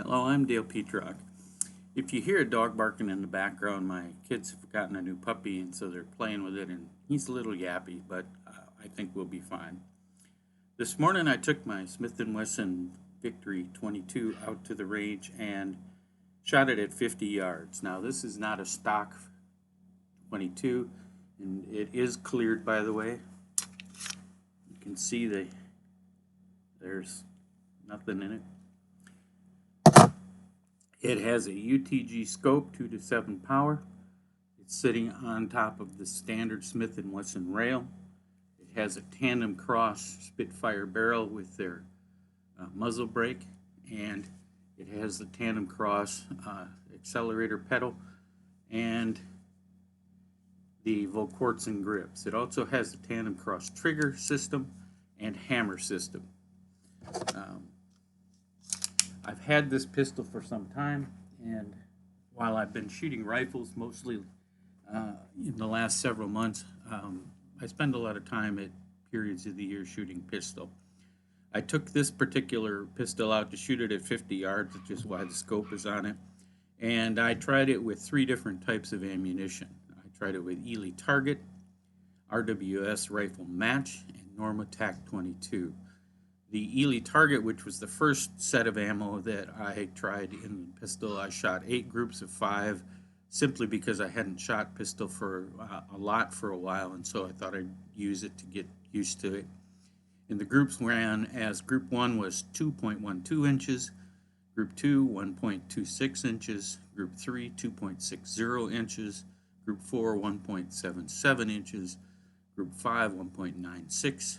Hello, I'm Dale Petrock. If you hear a dog barking in the background, my kids have gotten a new puppy, and so they're playing with it, and he's a little yappy, but I think we'll be fine. This morning I took my Smith & Wesson Victory 22 out to the range and shot it at 50 yards. Now this is not a stock 22, and it is cleared, by the way. You can see there's nothing in it. It has a UTG scope, 2 to 7 power. It's sitting on top of the standard Smith & Wesson rail. It has a Tandemkross Spitfire barrel with their muzzle brake, and it has the Tandemkross accelerator pedal and the Volquartsen grips. It also has the Tandemkross trigger system and hammer system. I've had this pistol for some time, and while I've been shooting rifles mostly in the last several months, I spend a lot of time at periods of the year shooting pistol. I took this particular pistol out to shoot it at 50 yards, which is why the scope is on it, and I tried it with 3 different types of ammunition. I tried it with Eley Target, RWS Rifle Match, and Norma TAC 22. The Eley Target, which was the first set of ammo that I tried in the pistol, I shot 8 groups of 5 simply because I hadn't shot pistol for a lot for a while, and so I thought I'd use it to get used to it. And the groups ran as Group 1 was 2.12 inches, Group 2 1.26 inches, Group 3 2.60 inches, Group 4 1.77 inches, Group 5 1.96,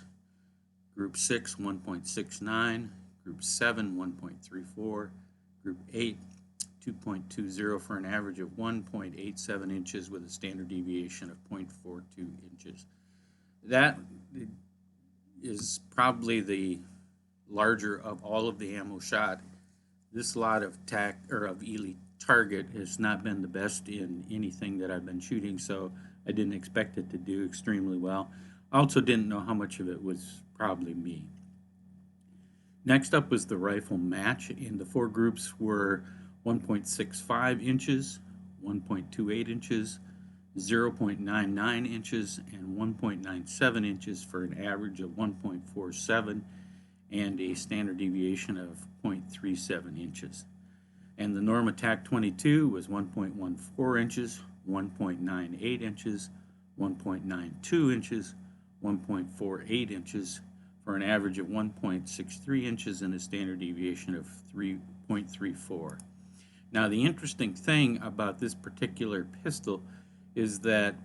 Group 6, 1.69, Group 7, 1.34, Group 8, 2.20 for an average of 1.87 inches with a standard deviation of 0.42 inches. That is probably the larger of all of the ammo shot. This lot of Eley Target has not been the best in anything that I've been shooting, so I didn't expect it to do extremely well. I also didn't know how much of it was probably me. Next up was the rifle match, and the 4 groups were 1.65 inches, 1.28 inches, 0.99 inches, and 1.97 inches for an average of 1.47 and a standard deviation of 0.37 inches. And the Norma TAC 22 was 1.14 inches, 1.98 inches, 1.92 inches, 1.48 inches for an average of 1.63 inches and a standard deviation of 3.34. Now the interesting thing about this particular pistol is that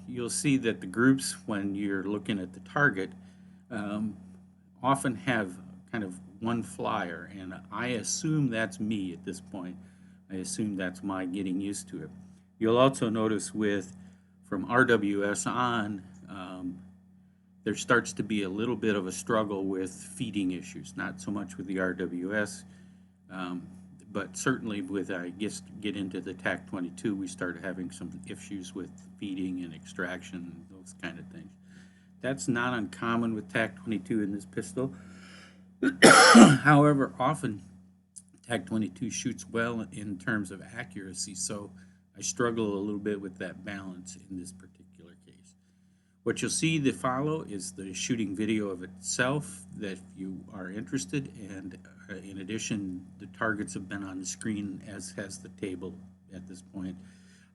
you'll see that the groups, when you're looking at the target, often have kind of one flyer, and I assume that's me at this point. I assume that's my getting used to it. You'll also notice from RWS on, there starts to be a little bit of a struggle with feeding issues, not so much with the RWS, but certainly with, I guess, get into the TAC 22, we started having some issues with feeding and extraction and those kind of things. That's not uncommon with TAC 22 in this pistol. However, often TAC 22 shoots well in terms of accuracy, so I struggle a little bit with that balance in this particular case. What you'll see to follow is the shooting video of itself that you are interested in, and in addition, the targets have been on the screen, as has the table at this point.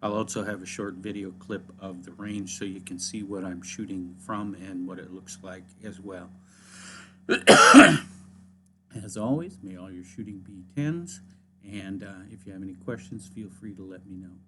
I'll also have a short video clip of the range so you can see what I'm shooting from and what it looks like as well. As always, may all your shooting be 10s, and if you have any questions, feel free to let me know.